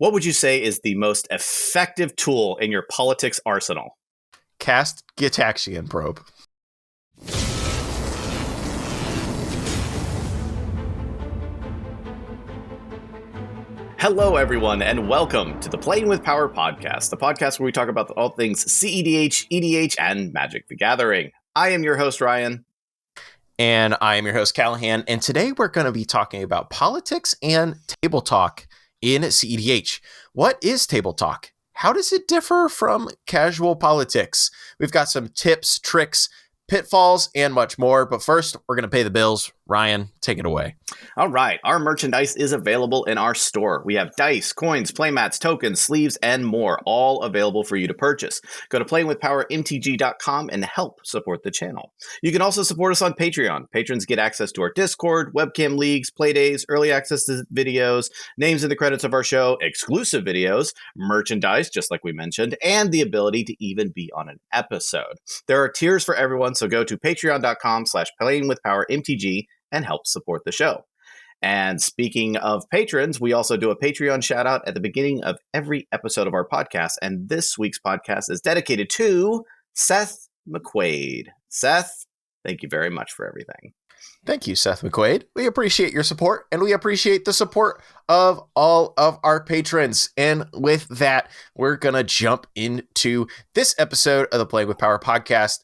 What would you say is the most effective tool in your politics arsenal? Cast Gitaxian Probe. Hello, everyone, and welcome to the Playing with Power podcast, the podcast where we talk about all things CEDH, EDH, and Magic the Gathering. I am your host, Ryan. And I am your host, Callahan. And today we're going to be talking about politics and table talk in CEDH. What is table talk? How does it differ from casual politics? We've got some tips, tricks, pitfalls, and much more. But first, we're going to pay the bills. Ryan, take it away. All right. Our merchandise is available in our store. We have dice, coins, playmats, tokens, sleeves, and more, all available for you to purchase. Go to playingwithpowermtg.com and help support the channel. You can also support us on Patreon. Patrons get access to our Discord, webcam leagues, playdays, early access to videos, names in the credits of our show, exclusive videos, merchandise, just like we mentioned, and the ability to even be on an episode. There are tiers for everyone, so go to patreon.com/playingwithpowermtg and help support the show. And speaking of patrons, we also do a Patreon shout out at the beginning of every episode of our podcast. And this week's podcast is dedicated to Seth McQuaid. Seth, thank you very much for everything. Thank you, Seth McQuaid. We appreciate your support, and we appreciate the support of all of our patrons. And with that, we're going to jump into this episode of the Playing with Power podcast.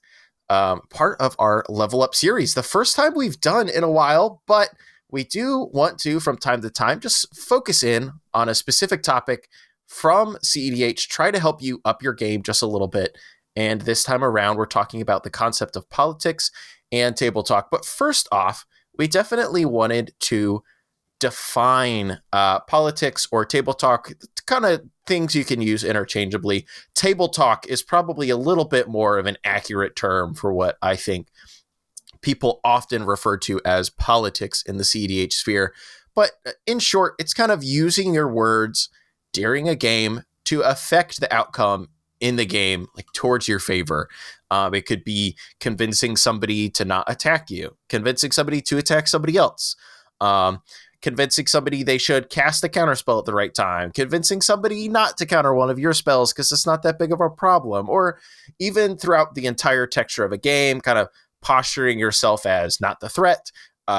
Part of our Level Up series. The first time we've done in a while, but we do want to, from time to time, just focus in on a specific topic from CEDH, try to help you up your game just a little bit. And this time around, we're talking about the concept of politics and table talk. But first off, we definitely wanted to define politics or table talk, kind of things you can use interchangeably. Table talk is probably a little bit more of an accurate term for what I think people often refer to as politics in the CEDH sphere. But in short, it's kind of using your words during a game to affect the outcome in the game, like towards your favor. It could be convincing somebody to not attack you, convincing somebody to attack somebody else, convincing somebody they should cast a counterspell at the right time, convincing somebody not to counter one of your spells because it's not that big of a problem, or even throughout the entire texture of a game, kind of posturing yourself as not the threat,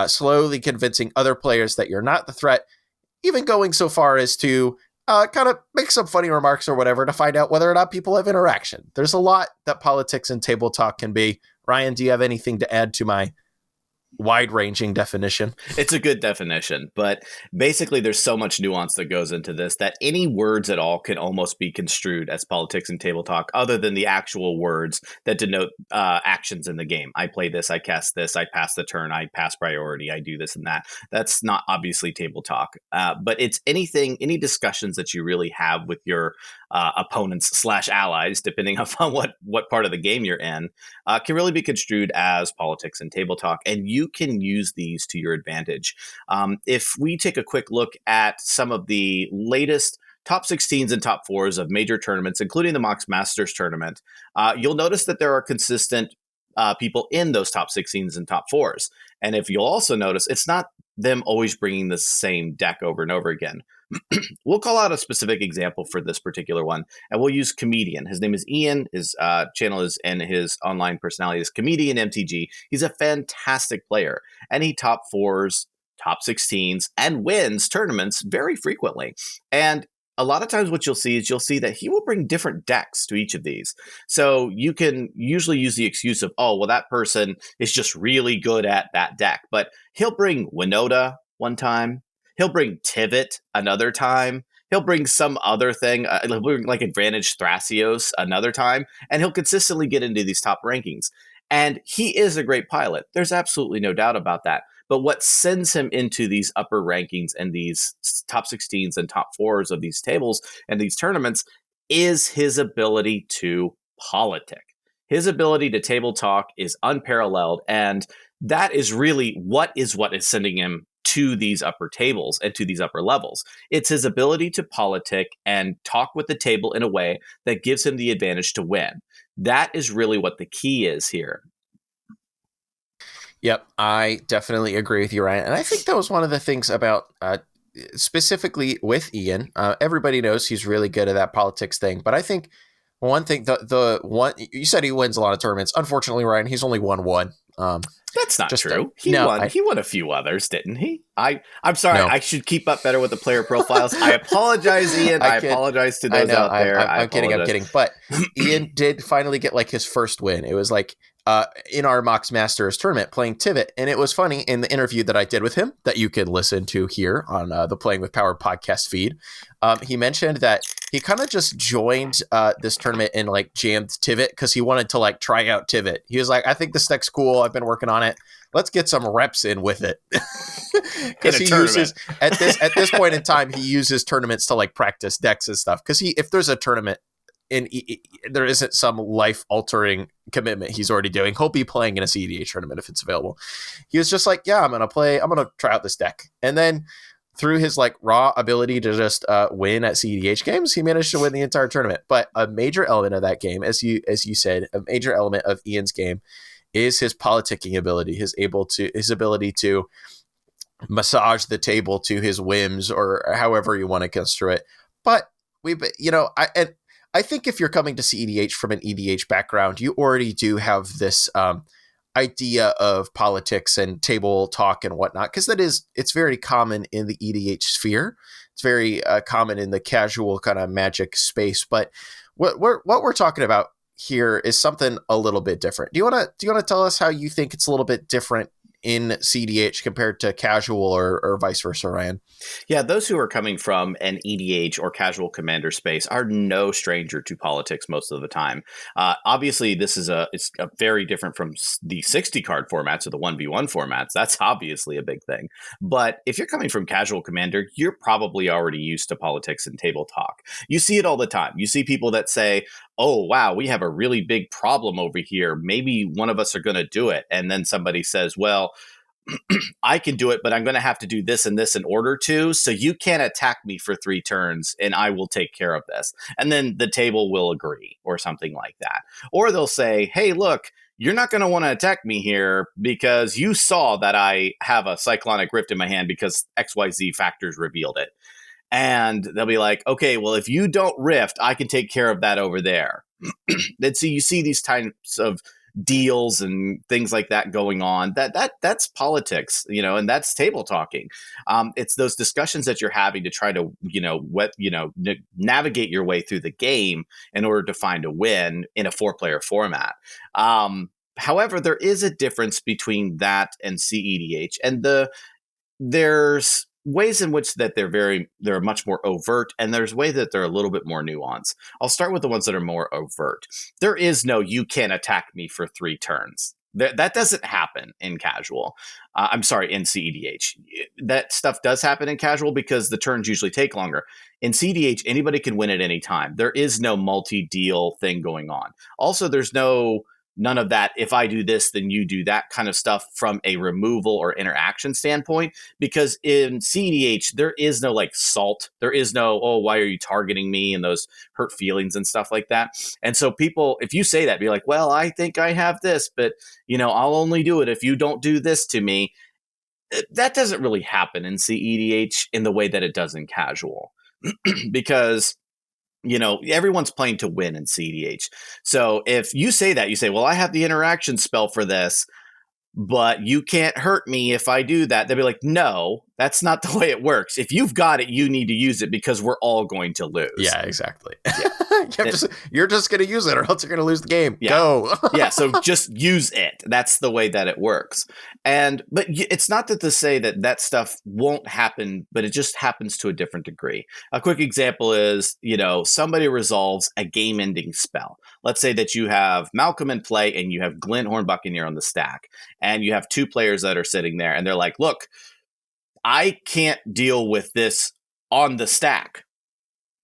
slowly convincing other players that you're not the threat, even going so far as to kind of make some funny remarks or whatever to find out whether or not people have interaction. There's a lot that politics and table talk can be. Ryan, do you have anything to add to my wide-ranging definition? It's a good definition, but basically there's so much nuance that goes into this that any words at all can almost be construed as politics and table talk, other than the actual words that denote actions in the game. I play this, I cast this, I pass the turn, I pass priority, I do this and that. That's not obviously table talk, but it's any discussions that you really have with your opponents / allies, depending upon what part of the game you're in, can really be construed as politics and table talk, and you can use these to your advantage. If we take a quick look at some of the latest top 16s and top 4s of major tournaments, including the Mox Masters tournament, you'll notice that there are consistent people in those top 16s and top 4s. And if you'll also notice, it's not them always bringing the same deck over and over again. We'll call out a specific example for this particular one, and we'll use Comedian. His name is Ian. His channel is, and his online personality is Comedian MTG. He's a fantastic player, and he top 4s, top 16s, and wins tournaments very frequently. And a lot of times what you'll see that he will bring different decks to each of these. So you can usually use the excuse of, oh, well, that person is just really good at that deck. But he'll bring Winota one time. He'll bring Tivit another time. He'll bring some other thing, he'll bring like Advantage Thrasios another time. And he'll consistently get into these top rankings. And he is a great pilot. There's absolutely no doubt about that. But what sends him into these upper rankings and these top 16s and top 4s of these tables and these tournaments is his ability to politic. His ability to table talk is unparalleled. And that is really what is sending him to these upper tables and to these upper levels. It's his ability to politic and talk with the table in a way that gives him the advantage to win. That is really what the key is here. Yep, I definitely agree with you, Ryan. And I think that was one of the things about specifically with Ian, everybody knows he's really good at that politics thing. But I think one thing, the one you said he wins a lot of tournaments. Unfortunately, Ryan, he's only won one. That's not Just true. He no, won. He won a few others, didn't he? I'm sorry. no. I should keep up better with the player profiles. I apologize, Ian. I Kid. apologize to I those know. out there. I I'm kidding. I'm apologize. kidding. But Ian did finally get like his first win. It was like in our Mox Masters tournament playing Tivit. And it was funny in the interview that I did with him that you can listen to here on the Playing with Power podcast feed. He mentioned that he kind of just joined this tournament and like jammed Tivit because he wanted to like try out Tivit. He was like, I think this deck's cool. I've been working on it. Let's get some reps in with it. Because he uses at this point in time, he uses tournaments to like practice decks and stuff. Because if there's a tournament and there isn't some life altering commitment he's already doing, he'll be playing in a CEDH tournament if it's available. He was just like, yeah, I'm gonna try out this deck. And then through his like raw ability to just win at CEDH games, he managed to win the entire tournament. But a major element of that game, as you said, a major element of Ian's game is his politicking ability, his ability to massage the table to his whims or however you want to construe it. But I think if you're coming to CEDH from an EDH background, you already do have this idea of politics and table talk and whatnot, because it's very common in the EDH sphere. It's very common in the casual kind of Magic space. But what we're talking about here is something a little bit different. Do you want to tell us how you think it's a little bit different in CDH compared to casual or vice versa, Ryan? Yeah, those who are coming from an EDH or casual commander space are no stranger to politics most of the time. Obviously, it's a very different from the 60 card formats or the 1v1 formats. That's obviously a big thing. But if you're coming from casual commander, you're probably already used to politics and table talk. You see it all the time. You see people that say, oh, wow, we have a really big problem over here. Maybe one of us are going to do it. And then somebody says, well, I can do it, but I'm going to have to do this and this in order to. So you can't attack me for 3 turns and I will take care of this. And then the table will agree or something like that. Or they'll say, hey, look, you're not going to want to attack me here because you saw that I have a Cyclonic Rift in my hand because XYZ factors revealed it. And they'll be like, okay, well, if you don't rift, I can take care of that over there. Then see, you see these types of deals and things like that going on. That's politics, and that's table talking. It's those discussions that you're having to try to, navigate your way through the game in order to find a win in a 4-player format. However, there is a difference between that and CEDH, and there's ways in which that they're much more overt, and there's ways that they're a little bit more nuanced. I'll start with the ones that are more overt. There is no you can't attack me for 3 turns. That doesn't happen in casual. I'm sorry, in CEDH. That stuff does happen in casual because the turns usually take longer. In CEDH, anybody can win at any time. There is no multi-deal thing going on. Also, there's none of that, if I do this, then you do that kind of stuff from a removal or interaction standpoint, because in CEDH, there is no like salt. There is no, oh, why are you targeting me, and those hurt feelings and stuff like that. And so people, if you say that, be like, well, I think I have this, but I'll only do it if you don't do this to me. That doesn't really happen in CEDH in the way that it does in casual. Because everyone's playing to win in CDH. So if you say that, you say, well, I have the interaction spell for this, but you can't hurt me if I do that. They'll be like, no, that's not the way it works. If you've got it, you need to use it because we're all going to lose. Yeah, exactly. Yeah. You're just going to use it or else you're going to lose the game. Yeah. Go. Yeah, so just use it. That's the way that it works. But it's not to say that stuff won't happen, but it just happens to a different degree. A quick example is, somebody resolves a game-ending spell. Let's say that you have Malcolm in play and you have Glinthorn Buccaneer on the stack, and you have 2 players that are sitting there, and they're like, look, I can't deal with this on the stack.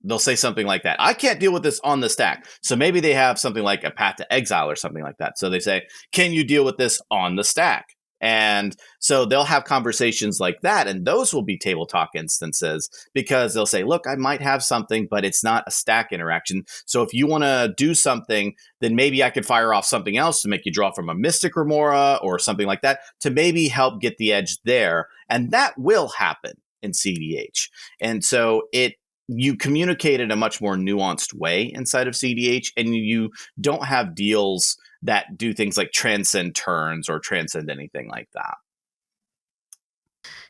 They'll say something like that. I can't deal with this on the stack. So maybe they have something like a Path to Exile or something like that. So they say, can you deal with this on the stack? And so they'll have conversations like that, and those will be table talk instances because they'll say, look, I might have something, but it's not a stack interaction. So if you want to do something, then maybe I could fire off something else to make you draw from a Mystic Remora or something like that to maybe help get the edge there. And that will happen in CDH. And so you communicate in a much more nuanced way inside of CDH, and you don't have deals that do things like transcend turns or transcend anything like that.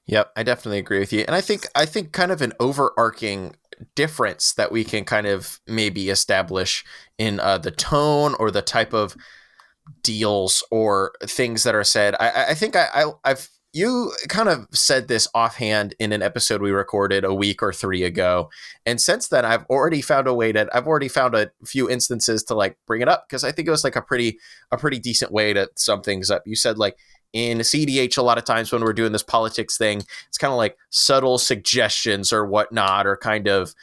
Yep, I definitely agree with you. And I think kind of an overarching difference that we can kind of maybe establish in the tone or the type of deals or things that are said. I think I've you kind of said this offhand in an episode we recorded a week or three ago, and since then I've already found a few instances to like bring it up because I think it was like a pretty decent way to sum things up. You said like in CDH a lot of times when we're doing this politics thing, it's kind of like subtle suggestions or whatnot, or kind of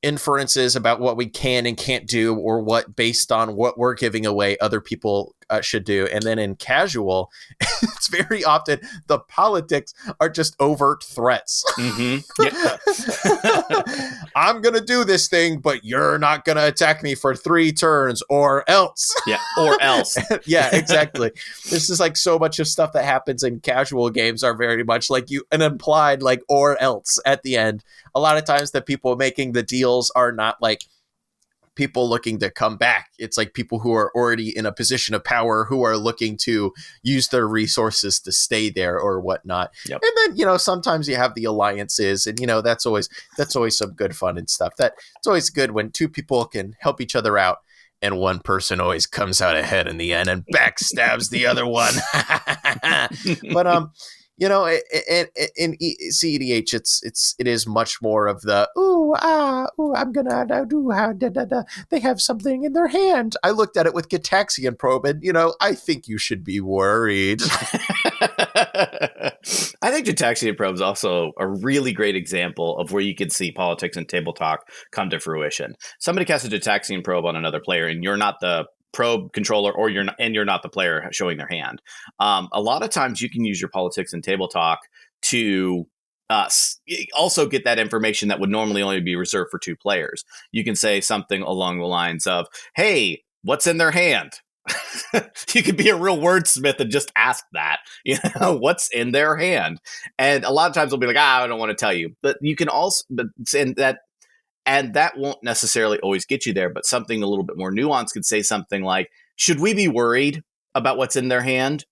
inferences about what we can and can't do, or what based on what we're giving away other people should do. And then in casual, it's very often the politics are just overt threats. Yeah. I'm gonna do this thing, but you're not gonna attack me for 3 turns, or else. Yeah, or else. Yeah, exactly. This is like so much of stuff that happens in casual games are very much like an implied like or else at the end. A lot of times the people making the deals are not like people looking to come back. It's like people who are already in a position of power who are looking to use their resources to stay there or whatnot. Yep. And then, sometimes you have the alliances, and, that's always some good fun and stuff. It's always good when 2 people can help each other out, and one person always comes out ahead in the end and backstabs the other one. But, in CEDH, it is much more of the I'm gonna do how they have something in their hand. I looked at it with Gataxian Probe, and I think you should be worried. I think Gataxian Probe is also a really great example of where you can see politics and table talk come to fruition. Somebody casts a Gataxian Probe on another player, and you're not the probe controller, or you're not the player showing their hand. A lot of times you can use your politics and table talk to also get that information that would normally only be reserved for 2 players. You can say something along the lines of, hey, what's in their hand? You could be a real wordsmith and just ask that, what's in their hand? And a lot of times they'll be like, I don't want to tell you. But you can also, and that won't necessarily always get you there, but something a little bit more nuanced could say something like, should we be worried about what's in their hand?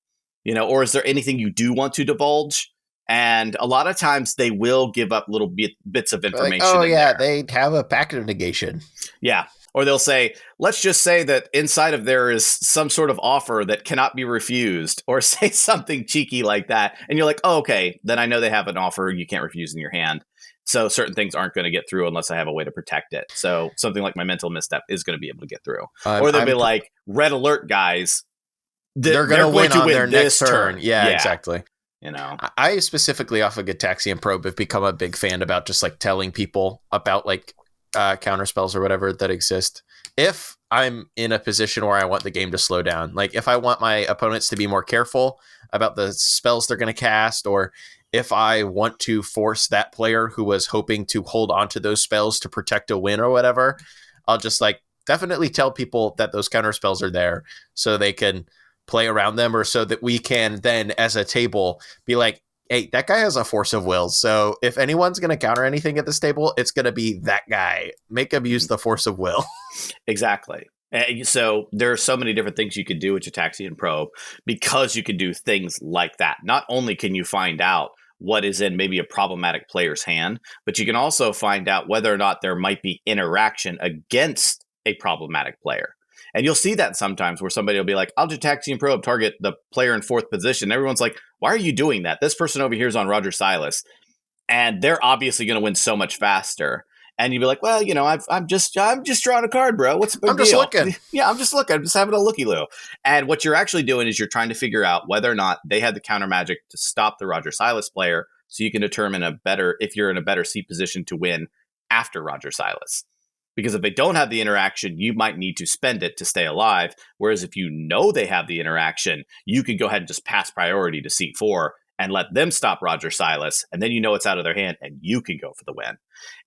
Or is there anything you do want to divulge? And a lot of times they will give up little bits of information. Like, oh, yeah, they have a packet of negation. Yeah. Or they'll say, let's just say that inside of there is some sort of offer that cannot be refused, or say something cheeky like that. And you're like, oh, okay, then I know they have an offer you can't refuse in your hand. So certain things aren't going to get through unless I have a way to protect it. So something like my mental misstep is going to be able to get through. Or they'll be like, red alert, guys. They're going to win on their next turn. Yeah, exactly. I specifically off of Gataxian Probe have become a big fan about just like telling people about like counter spells or whatever that exist. If I'm in a position where I want the game to slow down, like if I want my opponents to be more careful about the spells they're going to cast, or if I want to force that player who was hoping to hold on to those spells to protect a win or whatever, I'll just like definitely tell people that those counter spells are there so they can play around them, or so that we can then as a table be like, hey, that guy has a force of will. So if anyone's going to counter anything at this table, it's going to be that guy. Make him use the force of will. Exactly. So there are so many different things you could do with Gataxian Probe, because you can do things like that. Not only can you find out what is in maybe a problematic player's hand, but you can also find out whether or not there might be interaction against a problematic player. And you'll see that sometimes where somebody will be like, I'll Gataxian Probe, target the player in 4th position. Everyone's like, why are you doing that? This person over here is on Roger Silas, and they're obviously going to win so much faster. And you'd be like, well, I'm just drawing a card, bro. What's the big deal? I'm just looking. Yeah, I'm just looking. I'm just having a looky-loo. And what you're actually doing is you're trying to figure out whether or not they had the counter magic to stop the Roger Silas player, so you can determine if you're in a better seat position to win after Roger Silas. Because if they don't have the interaction, you might need to spend it to stay alive. Whereas if you know they have the interaction, you could go ahead and just pass priority to seat 4 and let them stop Roger Silas. And then you know it's out of their hand and you can go for the win.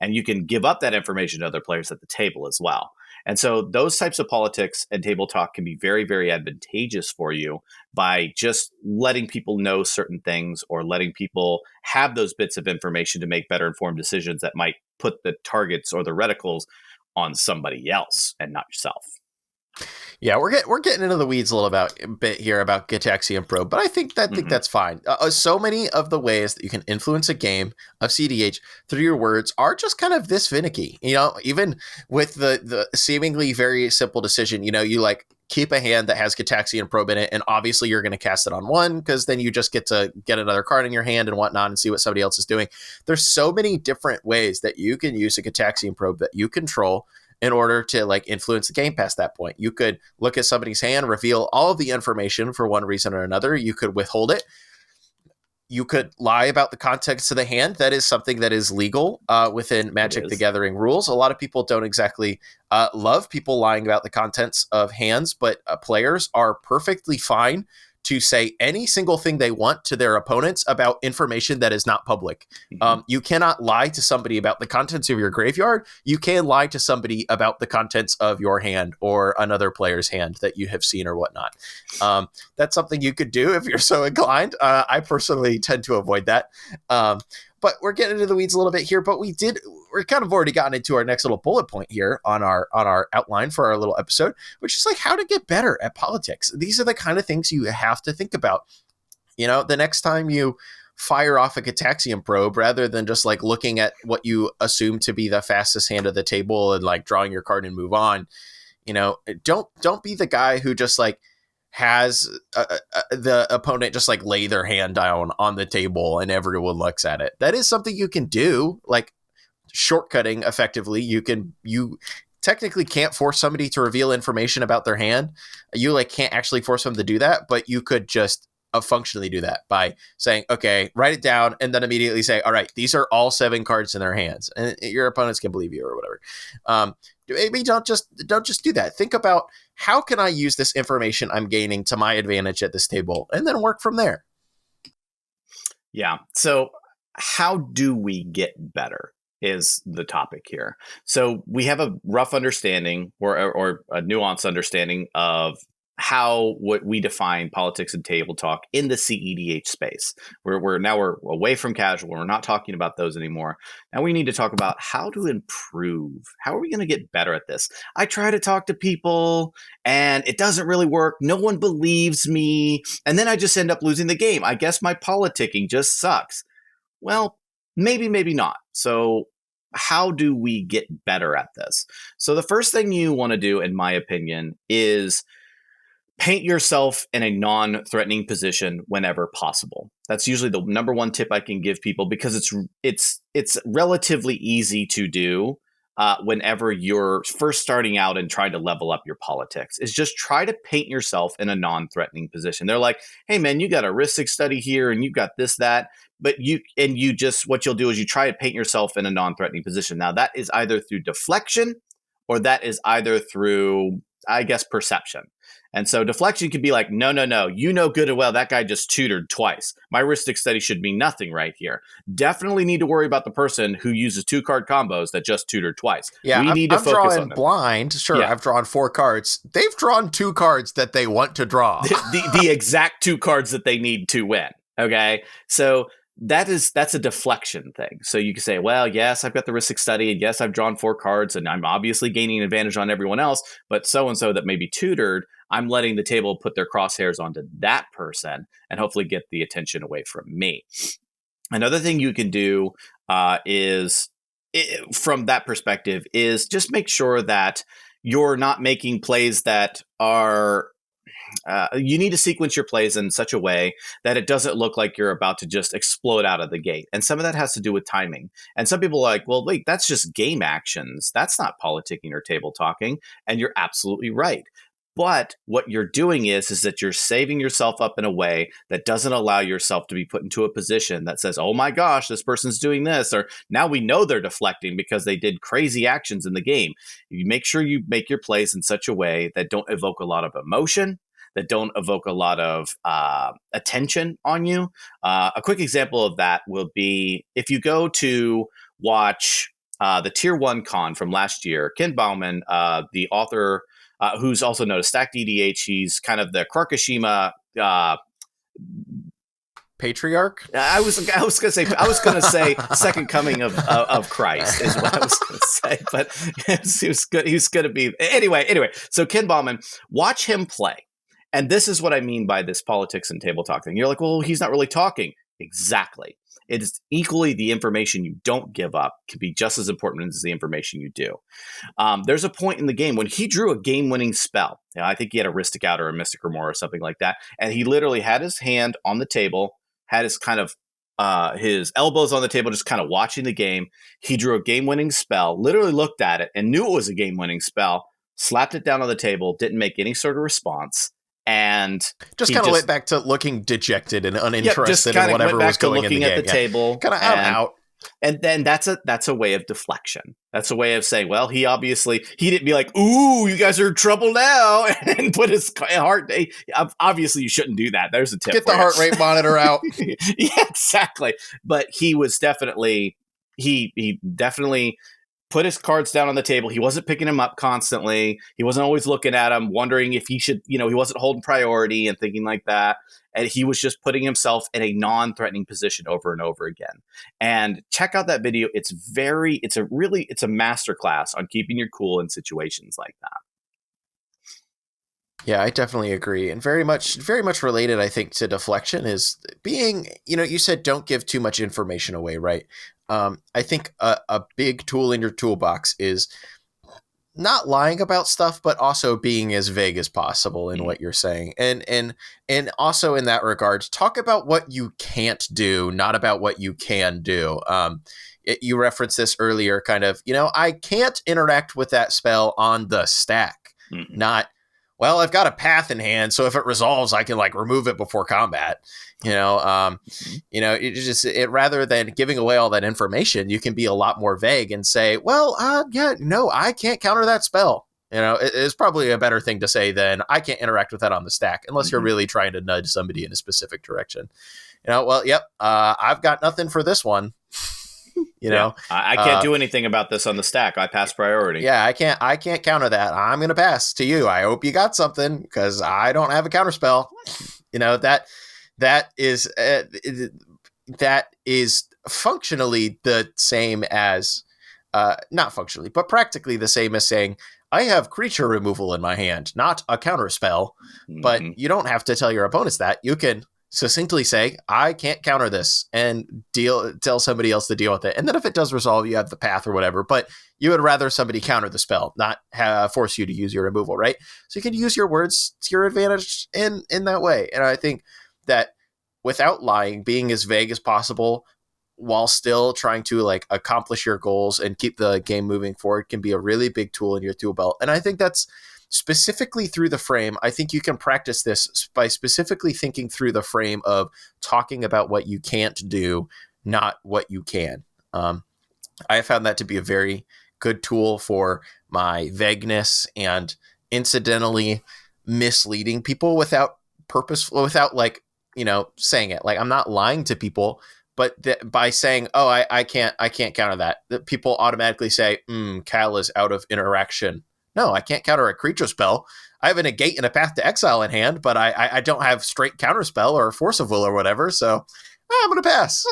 And you can give up that information to other players at the table as well. And so those types of politics and table talk can be very, very advantageous for you by just letting people know certain things or letting people have those bits of information to make better informed decisions that might put the targets or the reticles on somebody else and not yourself. Yeah, we're getting into the weeds a bit here about Gitaxian Probe, but I think that's fine. So many of the ways that you can influence a game of CDH through your words are just kind of this finicky. Even with the seemingly very simple decision, you like keep a hand that has Gitaxian Probe in it, and obviously you're going to cast it on one because then you just get to get another card in your hand and whatnot and see what somebody else is doing. There's so many different ways that you can use a Gitaxian Probe that you control in order to like influence the game past that point. You could look at somebody's hand, reveal all of the information for one reason or another. You could withhold it. You could lie about the context of the hand. That is something that is legal within Magic the Gathering rules. A lot of people don't exactly love people lying about the contents of hands, but players are perfectly fine to say any single thing they want to their opponents about information that is not public. You cannot lie to somebody about the contents of your graveyard. You can lie to somebody about the contents of your hand or another player's hand that you have seen or whatnot. That's something you could do if you're so inclined. I personally tend to avoid that. But we're getting into the weeds a little bit here, but we're kind of already gotten into our next little bullet point here on our outline for our little episode, which is like how to get better at politics. These are the kind of things you have to think about. The next time you fire off a Gitaxian Probe, rather than just like looking at what you assume to be the fastest hand of the table and like drawing your card and move on, don't be the guy who just like has the opponent just like lay their hand down on the table and everyone looks at it. That is something you can do, like shortcutting effectively. You technically can't force somebody to reveal information about their hand. You like can't actually force them to do that, but you could just functionally do that by saying, okay, write it down and then immediately say, all right, these are all 7 cards in their hands, and your opponents can believe you or whatever. Maybe don't just do that. Think about how can I use this information I'm gaining to my advantage at this table, and then work from there. Yeah. So how do we get better is the topic here. So we have a rough understanding or a nuanced understanding of what we define politics and table talk in the CEDH space. We're away from casual. We're not talking about those anymore. Now we need to talk about how to improve. How are we going to get better at this? I try to talk to people and it doesn't really work. No one believes me. And then I just end up losing the game. I guess my politicking just sucks. Well, maybe not. So how do we get better at this? So the first thing you want to do, in my opinion, is paint yourself in a non-threatening position whenever possible. That's usually the number one tip I can give people, because it's relatively easy to do whenever you're first starting out and trying to level up your politics. Is just try to paint yourself in a non-threatening position. They're like, hey man, you got a risk study here and you got this, that, but what you'll do is you try to paint yourself in a non-threatening position. Now that is either through deflection or that is either through, I guess, perception. And so deflection could be like, no, you know good and well that guy just tutored twice. My heuristic study should mean nothing right here. Definitely need to worry about the person who uses 2-card combos that just tutored twice. Yeah, we need to focus on them. Blind. Sure, yeah. I've drawn 4 cards. They've drawn 2 cards that they want to draw. the exact 2 cards that they need to win. Okay, so that's a deflection thing. So you can say, well, yes, I've got the heuristic study, and yes, I've drawn 4 cards, and I'm obviously gaining an advantage on everyone else, but so-and-so that may be tutored, I'm letting the table put their crosshairs onto that person and hopefully get the attention away from me. Another thing you can do from that perspective is just make sure that you're not making plays that are you need to sequence your plays in such a way that it doesn't look like you're about to just explode out of the gate. And some of that has to do with timing. And some people are like, well, wait, that's just game actions. That's not politicking or table talking. And you're absolutely right. But what you're doing is that you're saving yourself up in a way that doesn't allow yourself to be put into a position that says, oh my gosh, this person's doing this, or now we know they're deflecting because they did crazy actions in the game. You make sure you make your plays in such a way that don't evoke a lot of emotion, that don't evoke a lot of attention on you. A quick example of that will be if you go to watch the Tier 1 con from last year. Ken Bauman, the author, who's also known as Stack DDH, he's kind of the Krakashima patriarch. I was gonna say second coming of Christ is what I was gonna say, but he was good. He's gonna be anyway. So Ken Bauman, watch him play, and this is what I mean by this politics and table talk thing. You're like, well, he's not really talking. Exactly. It is equally the information you don't give up can be just as important as the information you do. There's a point in the game when he drew a game-winning spell. I think he had a Ristic Out or a Mystic Remore or something like that, and he literally had his hand on the table, had his kind of his elbows on the table, just kind of watching the game. He drew a game-winning spell, literally looked at it and knew it was a game-winning spell, slapped it down on the table, didn't make any sort of response, and just kind of went back to looking dejected and uninterested in whatever was going in the game. At the table, kind of out. And then that's a way of deflection. That's a way of saying, well, he didn't be like, ooh, you guys are in trouble now, and put his heart. Obviously, you shouldn't do that. There's a tip. Get the heart rate monitor out. Yeah, exactly. But he was definitely he definitely put his cards down on the table. He wasn't picking them up constantly. He wasn't always looking at them, wondering if he should, he wasn't holding priority and thinking like that. And he was just putting himself in a non-threatening position over and over again. And check out that video. It's a masterclass on keeping your cool in situations like that. Yeah, I definitely agree. And very much related, I think, to deflection is being, you said don't give too much information away, right? I think a big tool in your toolbox is not lying about stuff, but also being as vague as possible in what you're saying. And also in that regard, talk about what you can't do, not about what you can do. You referenced this earlier, kind of, I can't interact with that spell on the stack, not, well, I've got a path in hand, so if it resolves, I can remove it before combat. Rather than giving away all that information, you can be a lot more vague and say, well, no, I can't counter that spell. It's probably a better thing to say than I can't interact with that on the stack, unless you're really trying to nudge somebody in a specific direction. I've got nothing for this one. I can't do anything about this on the stack. I pass priority. Yeah, I can't counter that. I'm going to pass to you. I hope you got something because I don't have a counter spell. That is functionally the same as not functionally, but practically the same as saying I have creature removal in my hand, not a counter spell. But you don't have to tell your opponents that. You can succinctly say, I can't counter this, and tell somebody else to deal with it. And then if it does resolve, you have the path or whatever, but you would rather somebody counter the spell, not force you to use your removal, right? So you can use your words to your advantage in that way. And I think that without lying, being as vague as possible while still trying to accomplish your goals and keep the game moving forward can be a really big tool in your tool belt. And I think that's specifically through the frame. I think you can practice this by specifically thinking through the frame of talking about what you can't do, not what you can. I have found that to be a very good tool for my vagueness and incidentally misleading people without saying it. I'm not lying to people, but by saying, oh, I can't counter that people automatically say, Cal is out of interaction. No, I can't counter a creature spell. I have a negate and a path to exile in hand, but I don't have straight counter spell or force of will or whatever. So I'm going to pass.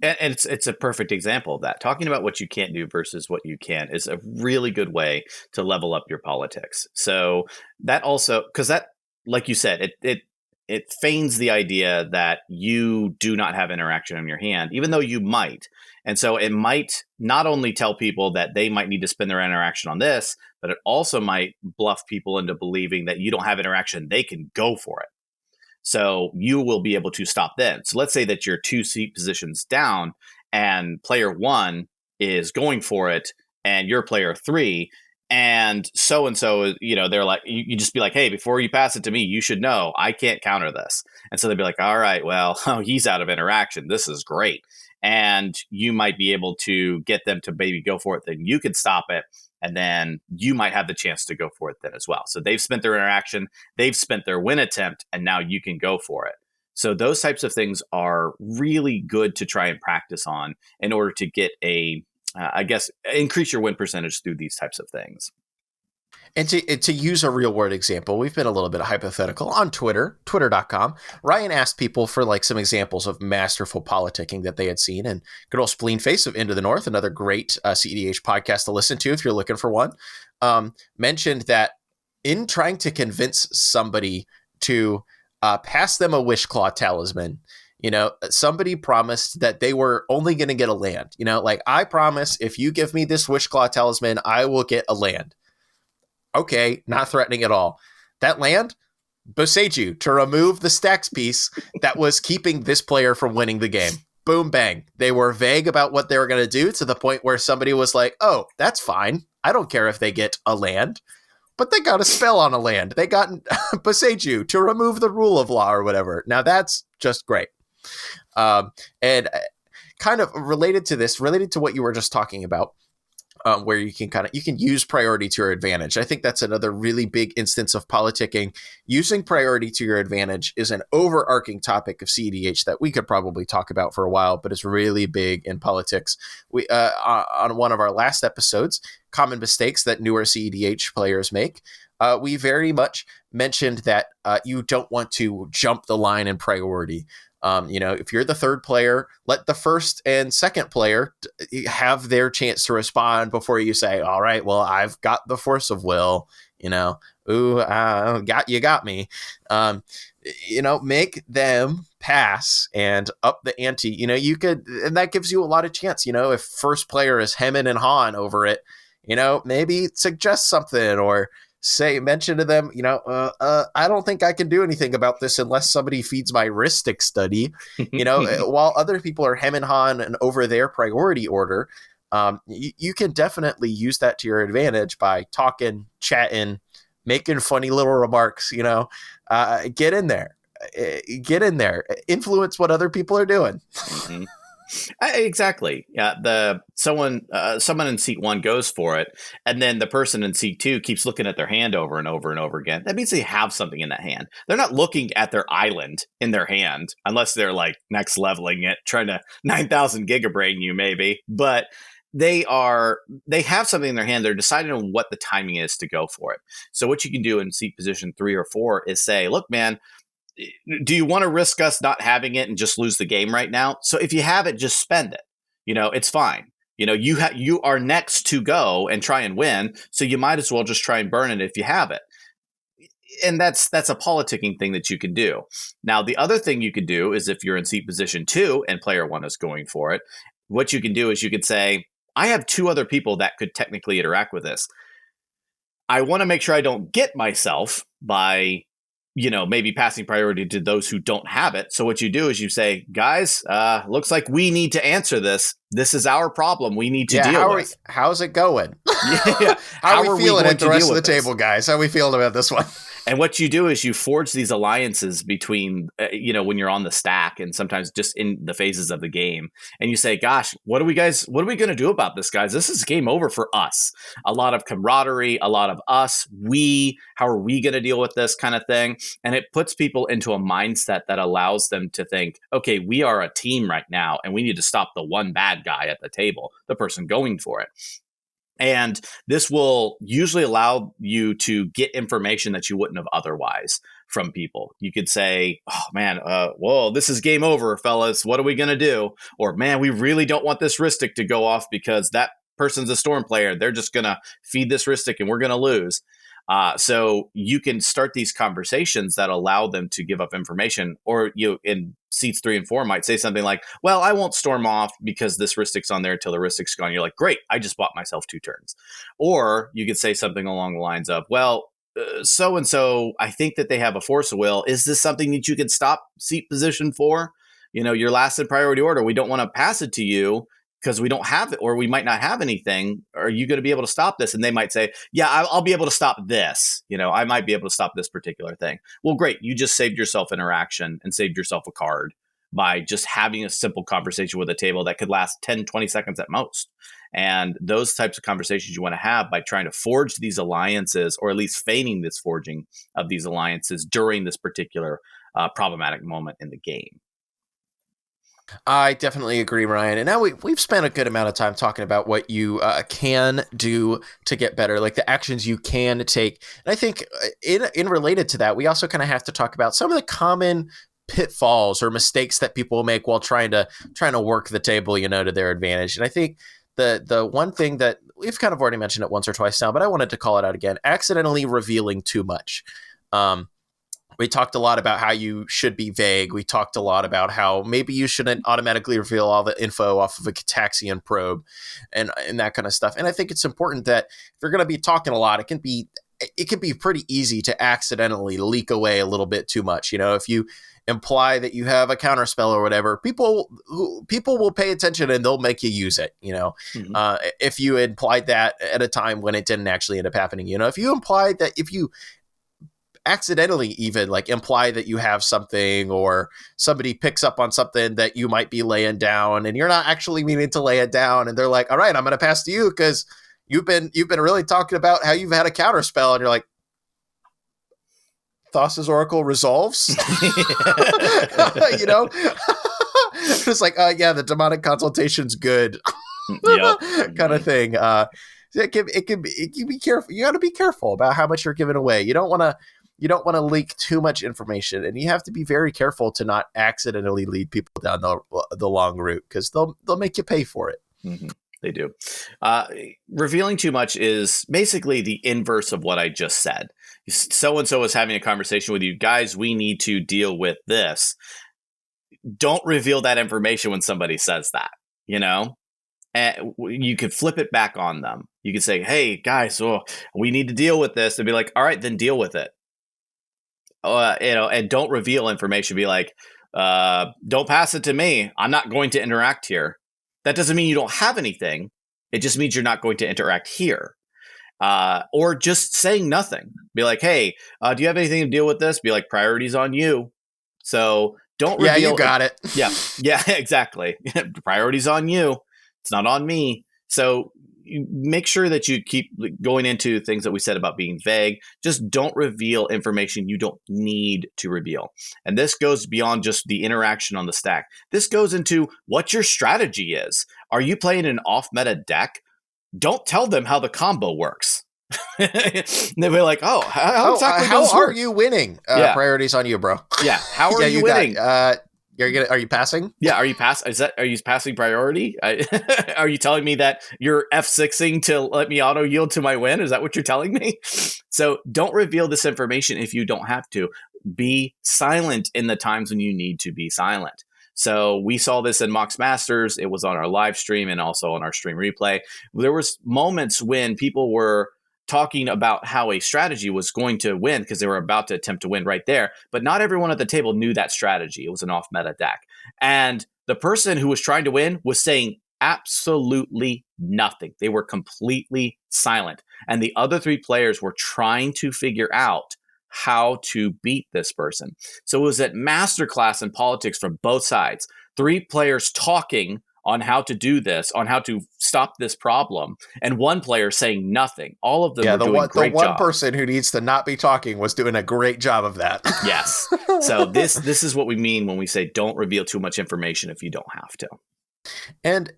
And it's a perfect example of that. Talking about what you can't do versus what you can is a really good way to level up your politics. So that also, because that, like you said, it feigns the idea that you do not have interaction in your hand, even though you might. And so it might not only tell people that they might need to spend their interaction on this, but it also might bluff people into believing that you don't have interaction. They can go for it. So you will be able to stop them. So let's say that you're 2 seat positions down and player 1 is going for it and you're player 3. And so, they're like, you just be like, hey, before you pass it to me, you should know I can't counter this. And so they'd be like, all right, well, he's out of interaction. This is great. and you might be able to get them to maybe go for it, then you could stop it, and then you might have the chance to go for it then as well. So they've spent their interaction, they've spent their win attempt, and now you can go for it. So those types of things are really good to try and practice on in order to get I guess, increase your win percentage through these types of things. And to use a real world example, we've been a little bit hypothetical on Twitter, twitter.com. Ryan asked people for like some examples of masterful politicking that they had seen. And good old Spleen Face of Into the North, another great CEDH podcast to listen to if you're looking for one, mentioned that in trying to convince somebody to pass them a wish claw talisman, somebody promised that they were only going to get a land. Like, I promise if you give me this wish claw talisman, I will get a land. Okay, not threatening at all. That land, Boseiju, to remove the stacks piece that was keeping this player from winning the game. Boom, bang. They were vague about what they were going to do to the point where somebody was like, oh, that's fine. I don't care if they get a land. But they got a spell on a land. They got Boseiju to remove the rule of law or whatever. Now, that's just great. And kind of related to what you were just talking about, where you can use priority to your advantage. I think that's another really big instance of politicking. Using priority to your advantage is an overarching topic of CEDH that we could probably talk about for a while, but it's really big in politics. We on one of our last episodes, common mistakes that newer CEDH players make, we very much mentioned that you don't want to jump the line in priority. If you're the third player, let the first and second player have their chance to respond before you say, all right, well, I've got the force of will, got me. Make them pass and up the ante. You could, and that gives you a lot of chance. If first player is hemming and hawing over it, maybe suggest something or mention to them, I don't think I can do anything about this unless somebody feeds my Ristic study. While other people are hem and hawing and over their priority order, you can definitely use that to your advantage by talking, chatting, making funny little remarks. Get in there, influence what other people are doing. Mm-hmm. Exactly. Yeah. Someone in seat 1 goes for it, and then the person in seat 2 keeps looking at their hand over and over and over again. That means they have something in that hand. They're not looking at their island in their hand unless they're like next leveling it, trying to 9,000 gigabrain you maybe. But they have something in their hand. They're deciding on what the timing is to go for it. So what you can do in seat position 3 or 4 is say, look, man, do you want to risk us not having it and just lose the game right now? So if you have it, just spend it. It's fine. You are next to go and try and win, so you might as well just try and burn it if you have it. And that's a politicking thing that you can do. Now, the other thing you could do is if you're in seat position 2 and player 1 is going for it, what you can do is you could say, I have 2 other people that could technically interact with this. I want to make sure I don't get myself by maybe passing priority to those who don't have it. So what you do is you say, guys, looks like we need to answer this. This is our problem. We need to deal with. How's it going? Yeah. How are we feeling at the rest of the table, guys? How are we feeling about this one? And what you do is you forge these alliances between, when you're on the stack and sometimes just in the phases of the game. And you say, gosh, what are we going to do about this, guys? This is game over for us. A lot of camaraderie, a lot of us, how are we going to deal with this kind of thing? And it puts people into a mindset that allows them to think, okay, we are a team right now, and we need to stop the one bad guy at the table, the person going for it. And this will usually allow you to get information that you wouldn't have otherwise from people. You could say, oh man, whoa, this is game over, fellas. What are we going to do? Or man, we really don't want this Ristic to go off because that person's a Storm player. They're just going to feed this Ristic and we're going to lose. So you can start these conversations that allow them to give up information, or you in seats 3 and 4 might say something like, well, I won't storm off because this Ristic's on there until the Ristic's gone. You're like, great, I just bought myself 2 turns. Or you could say something along the lines of, well, so-and-so, I think that they have a force of will. Is this something that you can stop seat position for? You're last in priority order. We don't want to pass it to you because we don't have it, or we might not have anything. Are you going to be able to stop this? And they might say, yeah, I'll be able to stop this. I might be able to stop this particular thing. Well, great. You just saved yourself interaction and saved yourself a card by just having a simple conversation with a table that could last 10, 20 seconds at most. And those types of conversations you want to have by trying to forge these alliances, or at least feigning this forging of these alliances during this particular problematic moment in the game. I definitely agree, Ryan. And now we've spent a good amount of time talking about what you can do to get better, like the actions you can take. And I think in related to that, we also kind of have to talk about some of the common pitfalls or mistakes that people make while trying to work the table, to their advantage. And I think the one thing that we've kind of already mentioned it once or twice now, but I wanted to call it out again: accidentally revealing too much. We talked a lot about how you should be vague. We talked a lot about how maybe you shouldn't automatically reveal all the info off of a Cataxian probe and that kind of stuff. And I think it's important that if you're going to be talking a lot, it can be pretty easy to accidentally leak away a little bit too much. If you imply that you have a counterspell or whatever, people will pay attention and they'll make you use it. If you implied that at a time when it didn't actually end up happening, if you implied that, if you accidentally even like imply that you have something, or somebody picks up on something that you might be laying down and you're not actually meaning to lay it down, and they're like, all right, I'm going to pass to you because you've been really talking about how you've had a counterspell, and you're like, Thassa's Oracle resolves. It's like, yeah, the demonic consultation's good. Kind of thing. It can be careful. You got to be careful about how much you're giving away. You don't want to leak too much information, and you have to be very careful to not accidentally lead people down the long route, because they'll make you pay for it. Mm-hmm. They do. Revealing too much is basically the inverse of what I just said. So-and-so is having a conversation with you. Guys, we need to deal with this. Don't reveal that information when somebody says that, And you could flip it back on them. You could say, hey, guys, we need to deal with this. And be like, all right, then deal with it. And don't reveal information. Be like, don't pass it to me. I'm not going to interact here. That doesn't mean you don't have anything. It just means you're not going to interact here. Or just saying nothing. Be like, hey, do you have anything to deal with this? Be like, priorities on you. So don't reveal. Yeah, you got it. Yeah, exactly. Priorities on you. It's not on me. So you make sure that you keep going into things that we said about being vague. Just don't reveal information you don't need to reveal. And this goes beyond just the interaction on the stack. This goes into what your strategy is. Are you playing an off-meta deck? Don't tell them how the combo works. They'll be like, "Oh, how exactly does are you winning?" Priorities on you, bro. Yeah, how are you winning? Are you passing? Yeah, are you passing priority? Are you telling me that you're F6ing to let me auto yield to my win? Is that what you're telling me? So don't reveal this information if you don't have to. Be silent in the times when you need to be silent. So we saw this in Mox Masters. It was on our live stream and also on our stream replay. There was moments when people were talking about how a strategy was going to win because they were about to attempt to win right there. But not everyone at the table knew that strategy. It was an off-meta deck. And the person who was trying to win was saying absolutely nothing. They were completely silent. And the other three players were trying to figure out how to beat this person. So it was a masterclass in politics from both sides. Three players talking on how to do this, on how to stop this problem, and one player saying nothing. All of them were doing a great job. The one person who needs to not be talking was doing a great job of that. Yes. So this is what we mean when we say don't reveal too much information if you don't have to. And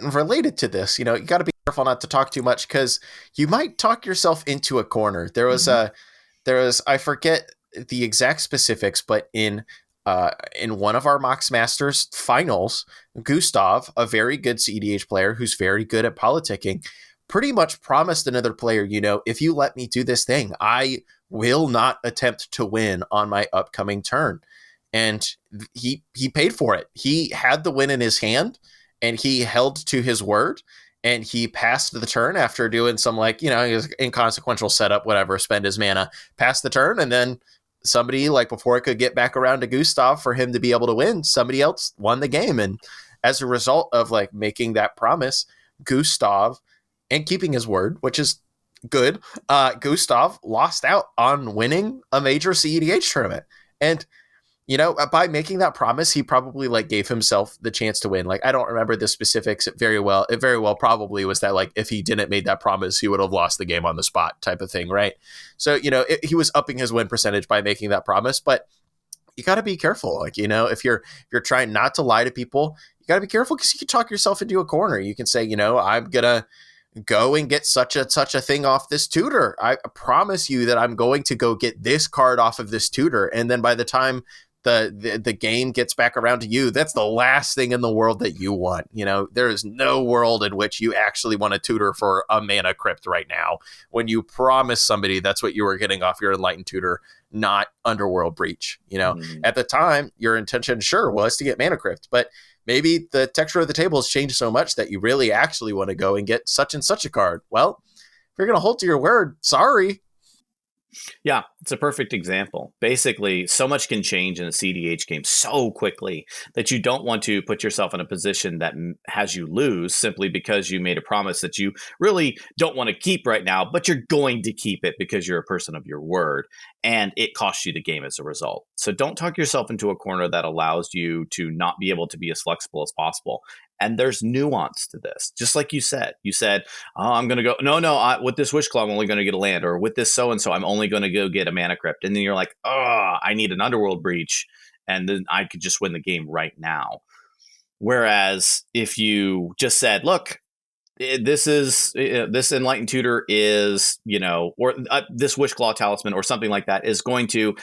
related to this, you got to be careful not to talk too much, because you might talk yourself into a corner. There was I forget the exact specifics, but in one of our Mox Masters finals, Gustav, a very good CEDH player who's very good at politicking, pretty much promised another player, if you let me do this thing, I will not attempt to win on my upcoming turn. And he paid for it. He had the win in his hand, and he held to his word. And he passed the turn after doing some inconsequential setup, whatever, spend his mana, passed the turn. And then somebody, before it could get back around to Gustav for him to be able to win, somebody else won the game. And as a result of making that promise, Gustav, and keeping his word, which is good, Gustav lost out on winning a major CEDH tournament. And by making that promise, he probably like gave himself the chance to win. Like, I don't remember the specifics very well. It very well probably was that like if he didn't make that promise, he would have lost the game on the spot type of thing, right? So he was upping his win percentage by making that promise, but you got to be careful. Like, if you're trying not to lie to people, you got to be careful because you can talk yourself into a corner. You can say, I'm gonna go and get such a thing off this tutor. I promise you that I'm going to go get this card off of this tutor. And then by the time the game gets back around to you, that's the last thing in the world that you want. There is no world in which you actually want to tutor for a mana crypt right now when you promise somebody that's what you were getting off your enlightened tutor, not Underworld Breach. At the time, your intention sure was to get mana crypt, but maybe the texture of the table has changed so much that you really actually want to go and get such and such a card. Well, if you're going to hold to your word, sorry. Yeah, it's a perfect example. Basically, so much can change in a CDH game so quickly that you don't want to put yourself in a position that has you lose simply because you made a promise that you really don't want to keep right now, but you're going to keep it because you're a person of your word, and it costs you the game as a result. So don't talk yourself into a corner that allows you to not be able to be as flexible as possible. And there's nuance to this. Just like you said, oh, I'm going to go, no, with this Wish Claw, I'm only going to get a land, or with this so-and-so, I'm only going to go get a mana crypt. And then you're like, oh, I need an Underworld Breach, and then I could just win the game right now. Whereas if you just said, look, this Enlightened Tutor is, or this Wish Claw Talisman or something like that is going to,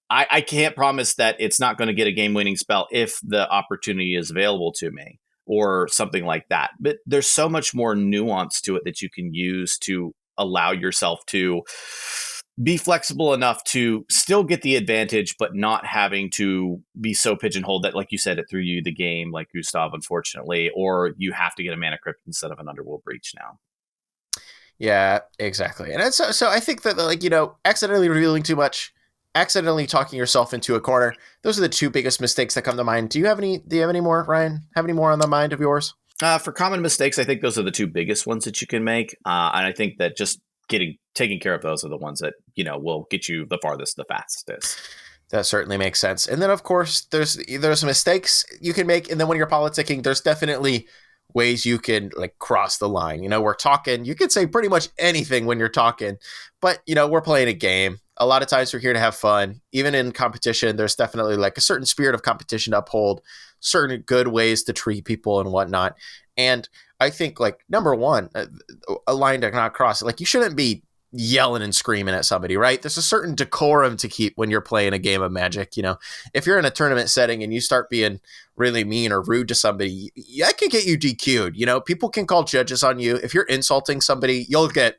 I can't promise that it's not going to get a game-winning spell if the opportunity is available to me or something like that. But there's so much more nuance to it that you can use to allow yourself to be flexible enough to still get the advantage, but not having to be so pigeonholed that, like you said, it threw you the game, like Gustav, unfortunately, or you have to get a mana crypt instead of an Underworld Breach now. Yeah, exactly. And so I think that, like, accidentally revealing too much, accidentally talking yourself into a corner, those are the two biggest mistakes that come to mind. Do you have any more, Ryan? Have any more on the mind of yours? For common mistakes, I think those are the two biggest ones that you can make. And I think that just taking care of those are the ones that, will get you the farthest, the fastest. That certainly makes sense. And then, of course, there's mistakes you can make. And then when you're politicking, there's definitely ways you can like cross the line. We're talking, you can say pretty much anything when you're talking, but we're playing a game. A lot of times we're here to have fun. Even in competition, there's definitely like a certain spirit of competition to uphold, certain good ways to treat people and whatnot. And I think, like, number one, a line to not cross, like, you shouldn't be yelling and screaming at somebody, right? There's a certain decorum to keep when you're playing a game of Magic. If you're in a tournament setting and you start being really mean or rude to somebody, that can get you DQ'd. People can call judges on you. If you're insulting somebody, you'll get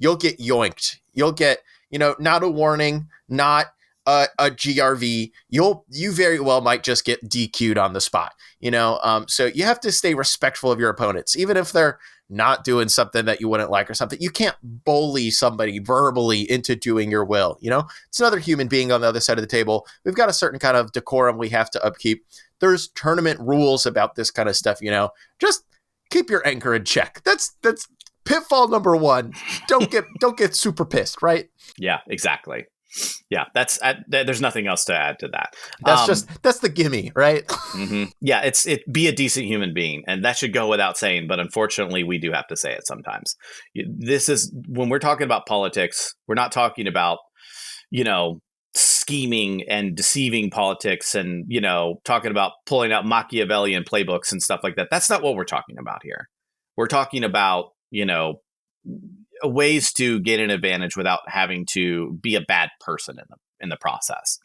yoinked. You'll get, not a warning, not a GRV. You very well might just get DQ'd on the spot. So you have to stay respectful of your opponents, even if they're not doing something that you wouldn't like or something. You can't bully somebody verbally into doing your will. It's another human being on the other side of the table. We've got a certain kind of decorum we have to upkeep. There's tournament rules about this kind of stuff. Just keep your anger in check. That's pitfall number one. Don't get super pissed, right? Yeah, exactly. Yeah, there's nothing else to add to that. That's the gimme, right? Mm-hmm. Yeah, be a decent human being, and that should go without saying. But unfortunately, we do have to say it sometimes. This is when we're talking about politics. We're not talking about scheming and deceiving politics, and talking about pulling out Machiavellian playbooks and stuff like that. That's not what we're talking about here. We're talking about ways to get an advantage without having to be a bad person in the process.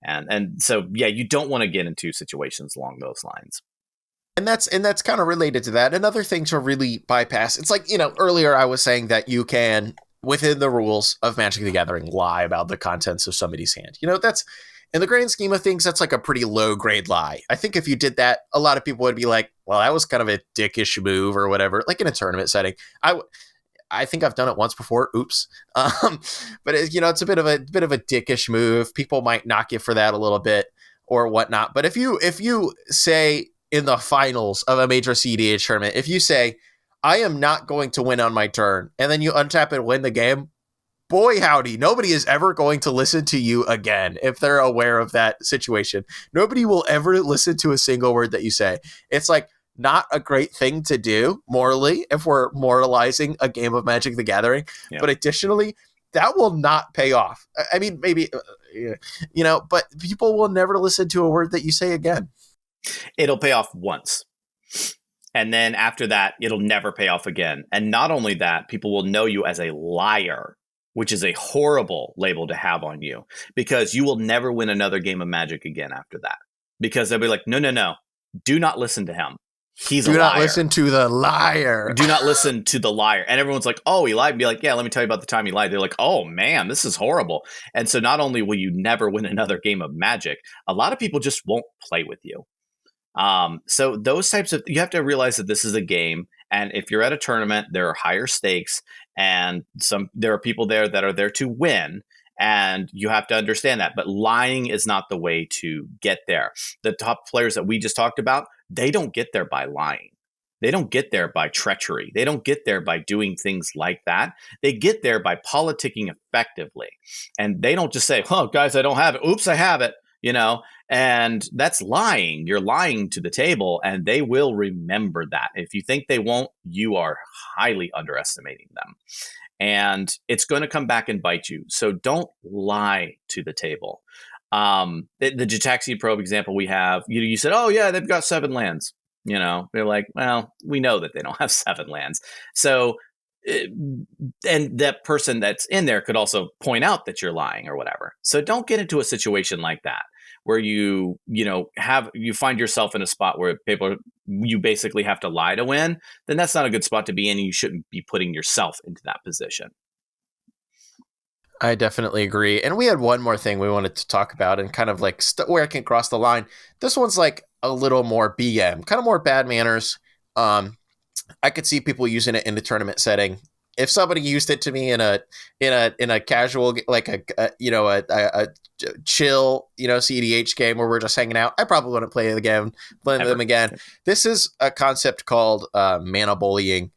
And so, yeah, you don't want to get into situations along those lines. And that's kind of related to that. Another thing to really bypass, it's like, earlier I was saying that you can, within the rules of Magic the Gathering, lie about the contents of somebody's hand. That's, in the grand scheme of things, that's like a pretty low grade lie. I think if you did that, a lot of people would be like, well, that was kind of a dickish move or whatever, like in a tournament setting. I think I've done it once before. Oops. But it's a bit of a dickish move. People might knock you for that a little bit or whatnot. But if you say in the finals of a major CEDH tournament, if you say, I am not going to win on my turn, and then you untap and win the game, boy howdy, nobody is ever going to listen to you again if they're aware of that situation. Nobody will ever listen to a single word that you say. It's like not a great thing to do morally if we're moralizing a game of Magic the Gathering. Yeah. But additionally, that will not pay off. I mean, maybe, but people will never listen to a word that you say again. It'll pay off once. And then after that, it'll never pay off again. And not only that, people will know you as a liar, which is a horrible label to have on you, because you will never win another game of Magic again after that. Because they'll be like, no, no, no, do not listen to him. He's a Do liar. not listen to the liar. Do not listen to the liar. And everyone's like, oh, he lied. Be like, yeah, let me tell you about the time he lied. They're like, oh, man, this is horrible. And so not only will you never win another game of Magic, a lot of people just won't play with you. So those types of, you have to realize that this is a game, and if you're at a tournament, there are higher stakes, and there are people there that are there to win, and you have to understand that. But lying is not the way to get there. The top players that we just talked about, they don't get there by lying. They don't get there by treachery. They don't get there by doing things like that. They get there by politicking effectively. And they don't just say, oh, guys, I don't have it. Oops, I have it. And that's lying. You're lying to the table, and they will remember that. If you think they won't, you are highly underestimating them. And it's going to come back and bite you. So don't lie to the table. The Jataxi Probe example we have, you said, oh, yeah, they've got 7 lands. They're like, well, we know that they don't have 7 lands. So, and that person that's in there could also point out that you're lying or whatever. So don't get into a situation like that, where you find yourself in a spot where you basically have to lie to win. Then that's not a good spot to be in, and you shouldn't be putting yourself into that position. I definitely agree. And we had one more thing we wanted to talk about, and kind of like where it can cross the line. This one's like a little more BM, kind of more bad manners. I could see people using it in the tournament setting. If somebody used it to me in a casual, like a chill, CEDH game where we're just hanging out, I probably wouldn't play them again. This is a concept called mana bullying.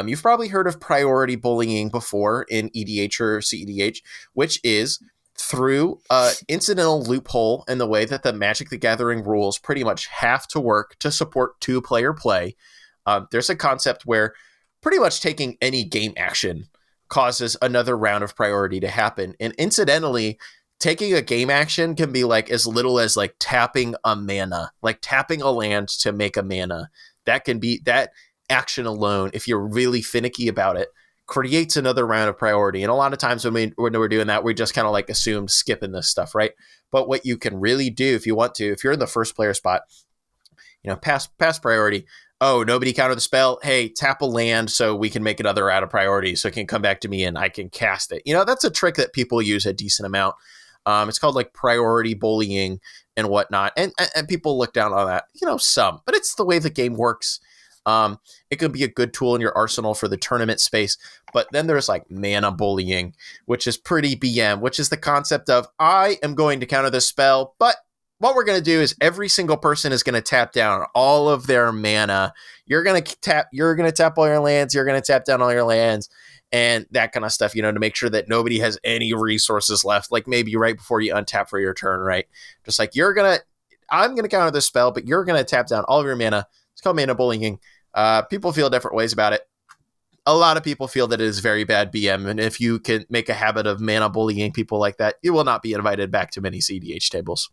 You've probably heard of priority bullying before in EDH or CEDH, which is through an incidental loophole in the way that the Magic the Gathering rules pretty much have to work to support 2-player play. There's a concept where pretty much taking any game action causes another round of priority to happen. And incidentally, taking a game action can be like as little as like tapping a mana, like tapping a land to make a mana. That can be that action alone, if you're really finicky about it, creates another round of priority. And a lot of times when we're doing that, we just kind of like assume skipping this stuff, right? But what you can really do if you want to, if you're in the first player spot, pass priority. Oh, nobody countered the spell. Hey, tap a land so we can make another out of priority so it can come back to me and I can cast it. That's a trick that people use a decent amount. It's called like priority bullying and whatnot. And people look down on that, some, but it's the way the game works. It could be a good tool in your arsenal for the tournament space. But then there's like mana bullying, which is pretty BM, which is the concept of I am going to counter this spell, but what we're going to do is every single person is going to tap down all of their mana. You're going to tap all your lands. You're going to tap down all your lands and that kind of stuff, to make sure that nobody has any resources left. Like maybe right before you untap for your turn, right? Just like I'm going to counter this spell, but you're going to tap down all of your mana. It's called mana bullying. People feel different ways about it. A lot of people feel that it is very bad BM. And if you can make a habit of mana bullying people like that, you will not be invited back to many CDH tables.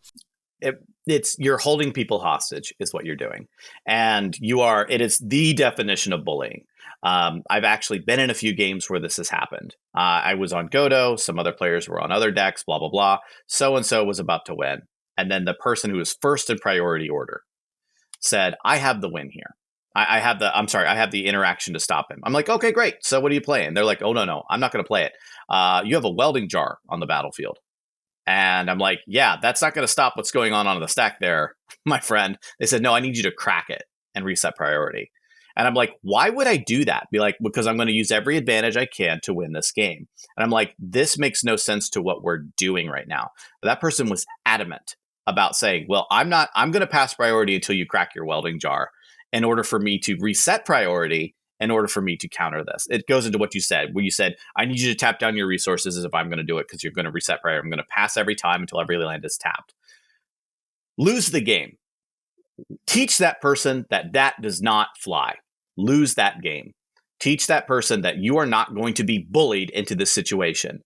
You're holding people hostage is what you're doing. And it is the definition of bullying. I've actually been in a few games where this has happened. I was on Godo. Some other players were on other decks, blah, blah, blah. So-and-so was about to win. And then the person who was first in priority order said, I have the win here. I have the interaction to stop him. I'm like, okay, great. So what are you playing? They're like, oh, no, I'm not going to play it. You have a welding jar on the battlefield. And I'm like, yeah, that's not going to stop what's going on the stack there, my friend. They said, no, I need you to crack it and reset priority. And I'm like, why would I do that? Be like, because I'm going to use every advantage I can to win this game. And I'm like, this makes no sense to what we're doing right now. But that person was adamant about saying, well, I'm going to pass priority until you crack your welding jar in order for me to reset priority in order for me to counter this. It goes into what you said, where you said, I need you to tap down your resources as if I'm going to do it because you're going to reset priority. I'm going to pass every time until every land is tapped. Lose the game. Teach that person that that does not fly. Lose that game. Teach that person that you are not going to be bullied into this situation.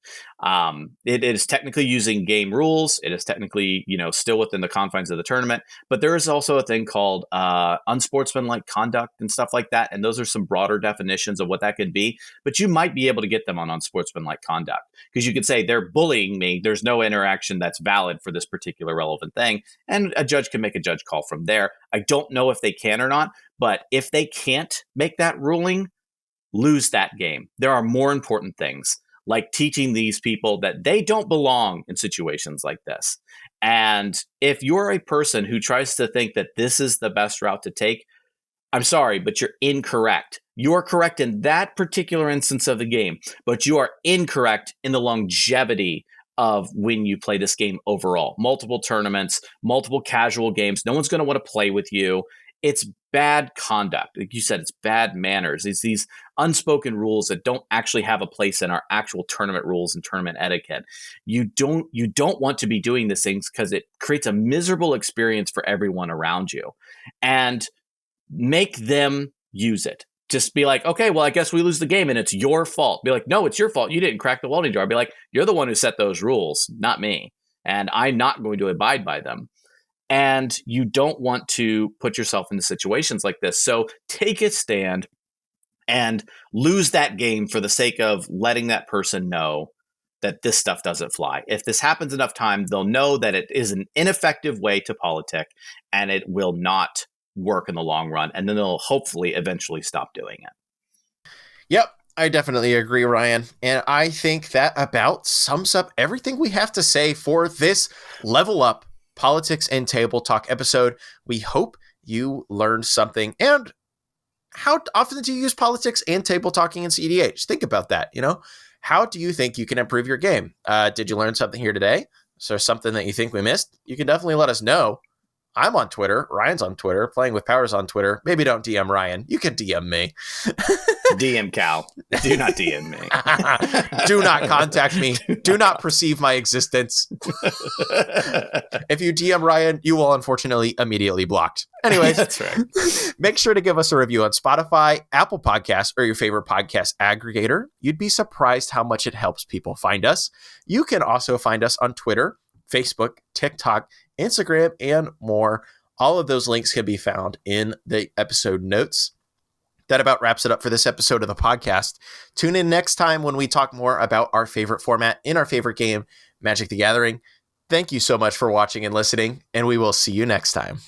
It is technically using game rules. It is technically, still within the confines of the tournament. But there is also a thing called unsportsmanlike conduct and stuff like that. And those are some broader definitions of what that could be. But you might be able to get them on unsportsmanlike conduct because you could say they're bullying me. There's no interaction that's valid for this particular relevant thing. And a judge can make a judge call from there. I don't know if they can or not. But if they can't make that ruling, lose that game. There are more important things, like teaching these people that they don't belong in situations like this. And if you're a person who tries to think that this is the best route to take, I'm sorry, but you're incorrect. You are correct in that particular instance of the game, but you are incorrect in the longevity of when you play this game overall. Multiple tournaments, multiple casual games. No one's going to want to play with you. It's bad conduct. Like you said, it's bad manners. It's these unspoken rules that don't actually have a place in our actual tournament rules and tournament etiquette. You don't want to be doing these things because it creates a miserable experience for everyone around you. And make them use it. Just be like, okay, well, I guess we lose the game and it's your fault. Be like, no, it's your fault. You didn't crack the welding jar. Be like, you're the one who set those rules, not me. And I'm not going to abide by them. And you don't want to put yourself into situations like this. So take a stand and lose that game for the sake of letting that person know that this stuff doesn't fly. If this happens enough time, they'll know that it is an ineffective way to politic and it will not work in the long run. And then they'll hopefully eventually stop doing it. Yep. I definitely agree, Ryan. And I think that about sums up everything we have to say for this Level Up Politics and Table Talk episode. We hope you learned something. And how often do you use politics and table talking in CEDH? Think about that. How do you think you can improve your game? Did you learn something here today? Is there something that you think we missed? You can definitely let us know. I'm on Twitter. Ryan's on Twitter. Playing with Powers on Twitter. Maybe don't DM Ryan. You can DM me. DM Cal. Do not DM me. Do not contact me. Do not perceive my existence. If you DM Ryan, you will unfortunately immediately blocked. Anyways, that's right. Make sure to give us a review on Spotify, Apple Podcasts, or your favorite podcast aggregator. You'd be surprised how much it helps people find us. You can also find us on Twitter, Facebook, TikTok, Instagram, and more. All of those links can be found in the episode notes. That about wraps it up for this episode of the podcast. Tune in next time when we talk more about our favorite format in our favorite game, Magic the Gathering. Thank you so much for watching and listening, and we will see you next time.